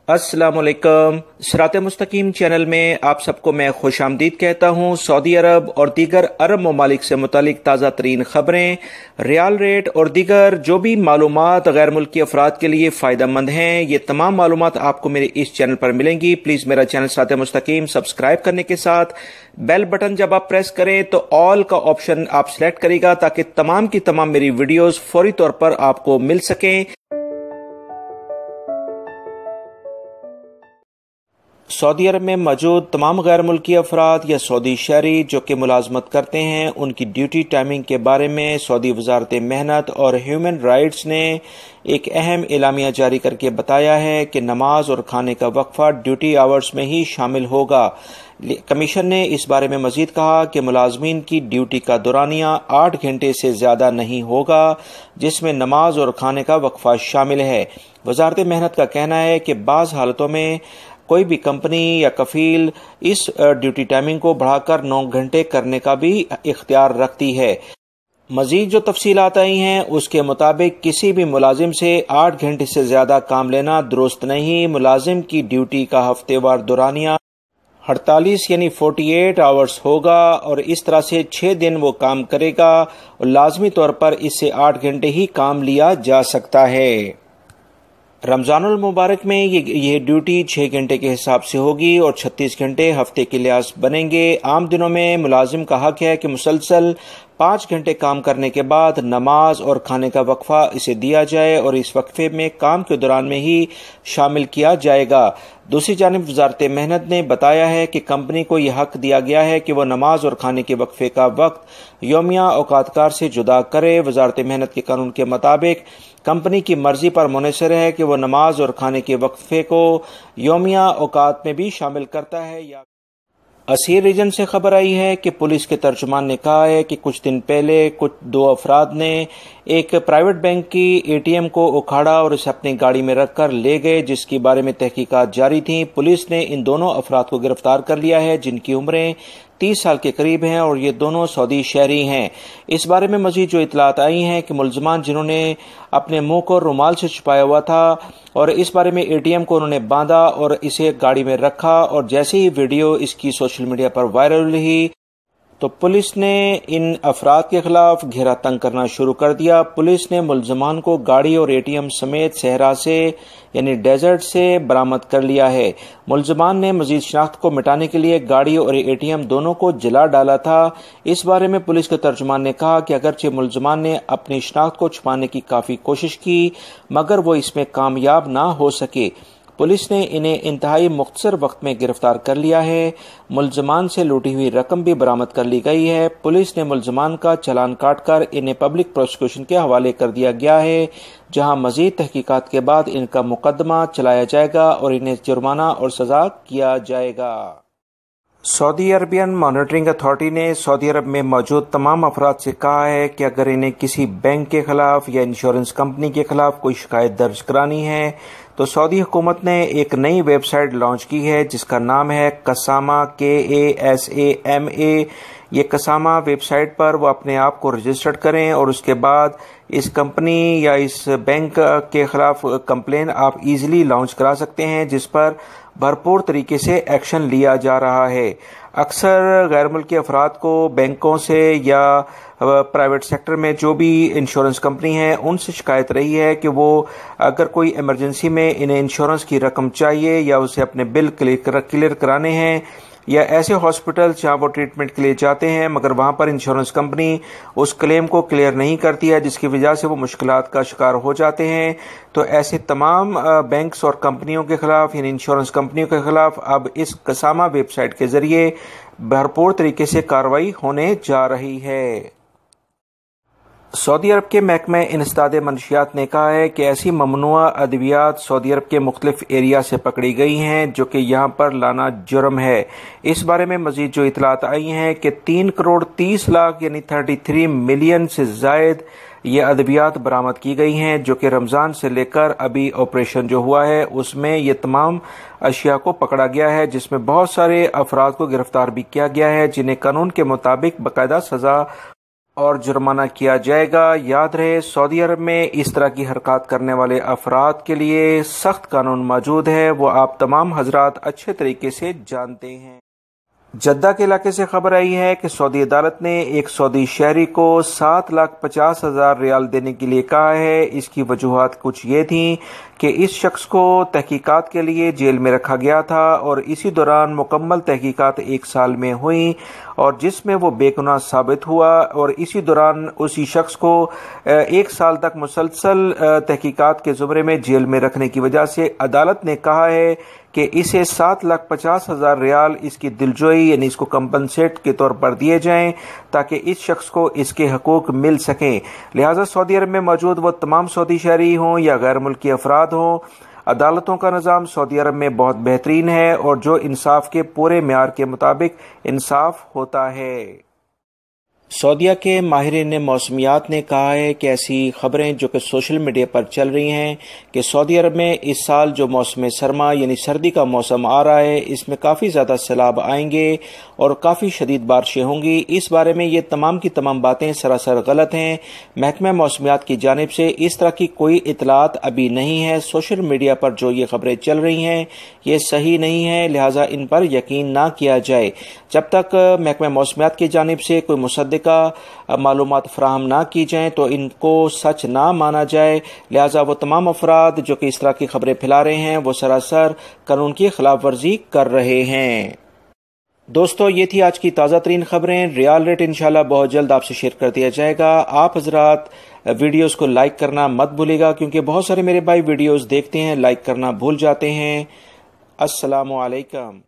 अस्सलाम वालेकुम। सिरात मुस्तकीम चैनल में आप सबको मैं खुश आमदीद कहता हूँ। सऊदी अरब और दीगर अरब ममालिक से मुतालिक ताज़ा तरीन खबरें, रियाल रेट और दीगर जो भी मालूमात गैर मुल्की अफराद के लिए फ़ायदा मंद हैं, ये तमाम मालूमात आपको मेरे इस चैनल पर मिलेंगी। प्लीज़ मेरा चैनल सिरात मुस्तकीम सब्सक्राइब करने के साथ बेल बटन जब आप प्रेस करें तो ऑल का ऑप्शन आप सिलेक्ट करेगा ताकि तमाम की तमाम मेरी वीडियोज़ फौरी तौर पर आपको मिल सकें। सऊदी अरब में मौजूद तमाम गैर मुल्की अफराद या सऊदी शहरी जो कि मुलाजमत करते हैं, उनकी ड्यूटी टाइमिंग के बारे में सऊदी वजारत मेहनत और ह्यूमन राइट्स ने एक अहम एलामिया जारी करके बताया है कि नमाज और खाने का वक्फा ड्यूटी आवर्स में ही शामिल होगा। कमीशन ने इस बारे में मजीद कहा कि मुलाजमीन की ड्यूटी का दौरानिया 8 घंटे से ज्यादा नहीं होगा, जिसमें नमाज और खाने का वक्फा शामिल है। वजारत मेहनत का कहना है कि बाज़ हालतों में कोई भी कंपनी या कफील इस ड्यूटी टाइमिंग को बढ़ाकर 9 घंटे करने का भी इख्तियार रखती है। मजीद जो तफसीलात आई हैं उसके मुताबिक किसी भी मुलाजिम से 8 घंटे से ज्यादा काम लेना दुरुस्त नहीं। मुलाजिम की ड्यूटी का हफ्तेवार दौरानिया 48 यानी 48 आवर्स होगा और इस तरह से 6 दिन वो काम करेगा और लाजमी तौर पर इससे 8 घंटे ही काम लिया जा सकता है। रमजानुल मुबारक में ये ड्यूटी 6 घंटे के हिसाब से होगी और 36 घंटे हफ्ते के लिहाज बनेंगे। आम दिनों में मुलाजिम का हक है कि मुसलसल 5 घंटे काम करने के बाद नमाज और खाने का वक्फा इसे दिया जाए और इस वक्फे में काम के दौरान में ही शामिल किया जाएगा। दूसरी जानिब वजारत मेहनत ने बताया है कि कंपनी को यह हक दिया गया है कि वह नमाज और खाने के वक्फे का वक्त यौमिया औकातकार से जुदा करे। वजारत मेहनत के कानून के मुताबिक कंपनी की मर्जी पर मुनहसर है कि वह नमाज और खाने के वक्फे को यौमिया औकात में भी शामिल करता है या। असीर रीजन से खबर आई है कि पुलिस के तर्जुमान ने कहा है कि कुछ दिन पहले कुछ 2 अफराद ने एक प्राइवेट बैंक की एटीएम को उखाड़ा और इसे अपनी गाड़ी में रखकर ले गए, जिसके बारे में तहकीकात जारी थी। पुलिस ने इन दोनों अफराद को गिरफ्तार कर लिया है जिनकी उम्रें 30 साल के करीब हैं और ये दोनों सऊदी शहरी हैं। इस बारे में मजीद जो इतलात आई हैं कि मुलजमान जिन्होंने अपने मुंह को रुमाल से छुपाया हुआ था और इस बारे में एटीएम को उन्होंने बांधा और इसे गाड़ी में रखा और जैसे ही वीडियो इसकी सोशल मीडिया पर वायरल हुई तो पुलिस ने इन अफराद के खिलाफ घेरा तंग करना शुरू कर दिया। पुलिस ने मुलजमान को गाड़ी और एटीएम समेत सहरा से यानी डेजर्ट से बरामद कर लिया है। मुलजमान ने मजीद शनाख्त को मिटाने के लिए गाड़ी और एटीएम दोनों को जला डाला था। इस बारे में पुलिस के तर्जुमान ने कहा कि अगरचे मुलजमान ने अपनी शनाख्त को छुपाने की काफी कोशिश की मगर वो इसमें कामयाब ना हो सके। पुलिस ने इन्हें इंतहाई मुख्तसर वक्त में गिरफ्तार कर लिया है। मुलजमान से लूटी हुई रकम भी बरामद कर ली गई है। पुलिस ने मुलजमान का चालान काटकर इन्हें पब्लिक प्रोसिक्यूशन के हवाले कर दिया गया है, जहां मजीद तहकीकात के बाद इनका मुकदमा चलाया जाएगा और इन्हें जुर्माना और सजा किया जाएगा। सऊदी अरबियन मॉनिटरिंग अथॉरिटी ने सऊदी अरब में मौजूद तमाम अफराद से कहा है कि अगर इन्हें किसी बैंक के खिलाफ या इंश्योरेंस कंपनी के खिलाफ कोई शिकायत दर्ज करानी है तो सऊदी हुकूमत ने एक नई वेबसाइट लॉन्च की है जिसका नाम है कसामा KASAMA। ये कसामा वेबसाइट पर वो अपने आप को रजिस्टर्ड करें और उसके बाद इस कंपनी या इस बैंक के खिलाफ कंप्लेन आप इजीली लॉन्च करा सकते हैं, जिस पर भरपूर तरीके से एक्शन लिया जा रहा है। अक्सर गैर मुल्की अफराद को बैंकों से या प्राइवेट सेक्टर में जो भी इंश्योरेंस कंपनी है उनसे शिकायत रही है कि वो अगर कोई इमरजेंसी में इन्हें इंश्योरेंस की रकम चाहिए या उसे अपने बिल क्लियर कराने हैं या ऐसे हॉस्पिटल जहां वो ट्रीटमेंट के लिए जाते हैं मगर वहां पर इंश्योरेंस कंपनी उस क्लेम को क्लियर नहीं करती है, जिसकी वजह से वो मुश्किलात का शिकार हो जाते हैं। तो ऐसे तमाम बैंक्स और कंपनियों के खिलाफ यानी इंश्योरेंस कंपनियों के खिलाफ अब इस कसामा वेबसाइट के जरिए भरपूर तरीके से कार्रवाई होने जा रही है। सऊदी अरब के महकमे इंसदाद मनशियात ने कहा है कि ऐसी ममनुआ अद्वियात सऊदी अरब के मुख्तलिफ एरिया से पकड़ी गई हैं जो कि यहाँ पर लाना जुर्म है। इस बारे में मजीद जो इतलात आई हैं कि 3 करोड़ 30 लाख यानी 33 मिलियन से जायद ये अद्वियात बरामद की गई हैं जो कि रमज़ान से लेकर अभी ऑपरेशन जो हुआ है उसमें ये तमाम अशिया को पकड़ा गया है, जिसमें बहुत सारे अफराद को गिरफ्तार भी किया गया है जिन्हें कानून के मुताबिक बाकायदा सजा और जुर्माना किया जाएगा। याद रहे, सऊदी अरब में इस तरह की हरकत करने वाले अफराद के लिए सख्त कानून मौजूद है, वो आप तमाम हजरात अच्छे तरीके से जानते हैं। जद्दा के इलाके से खबर आई है कि सऊदी अदालत ने एक सऊदी शहरी को 7,50,000 रियाल देने के लिए कहा है। इसकी वजूहात कुछ ये थी कि इस शख्स को तहकीकात के लिए जेल में रखा गया था और इसी दौरान मुकम्मल तहकीकात 1 साल में हुई और जिसमें वो बेगुनाह साबित हुआ और इसी दौरान उसी शख्स को 1 साल तक मुसलसल तहकीकात के ज़ुमरे में जेल में रखने की वजह से अदालत ने कहा है कि इसे 7,50,000 रियाल इसकी दिलजोई यानी इसको कंपनसेट के तौर पर दिए जाएं ताकि इस शख्स को इसके हकूक मिल सकें। लिहाजा सऊदी अरब में मौजूद वो तमाम सऊदी शहरी हों या गैर मुल्की अफराद हों, अदालतों का निज़ाम सऊदी अरब में बहुत बेहतरीन है और जो इंसाफ के पूरे मेयार के मुताबिक इंसाफ होता है। सऊदीया के माहिरीन मौसमियात ने कहा है कि ऐसी खबरें जो कि सोशल मीडिया पर चल रही हैं कि सऊदी अरब में इस साल जो मौसम सरमा यानी सर्दी का मौसम आ रहा है, इसमें काफ़ी ज़्यादा सैलाब आएंगे और काफ़ी शदीद बारिशें होंगी। इस बारे में ये तमाम की तमाम बातें सरासर गलत हैं। महकमा मौसमियात की जानिब से इस तरह की कोई इतलात अभी नहीं है। सोशल मीडिया पर जो ये खबरें चल रही हैं ये सही नहीं है, लिहाजा इन पर यकीन ना किया जाए। जब तक महकमा मौसमियात की जानिब से कोई मुसद्दिका मालूमात फराहम ना की जाएं तो इनको सच ना माना जाए। लिहाजा वो तमाम अफराद जो कि इस तरह की खबरें फैला रहे हैं वो सरासर कानून की खिलाफ वर्जी कर रहे हैं। दोस्तों, ये थी आज की ताज़ा तरीन खबरें। रियाल रेट इंशाल्लाह बहुत जल्द आपसे शेयर कर दिया जाएगा। आप हजरात वीडियोस को लाइक करना मत भूलिएगा क्योंकि बहुत सारे मेरे भाई वीडियोस देखते हैं, लाइक करना भूल जाते हैं। अस्सलामु अलैकुम।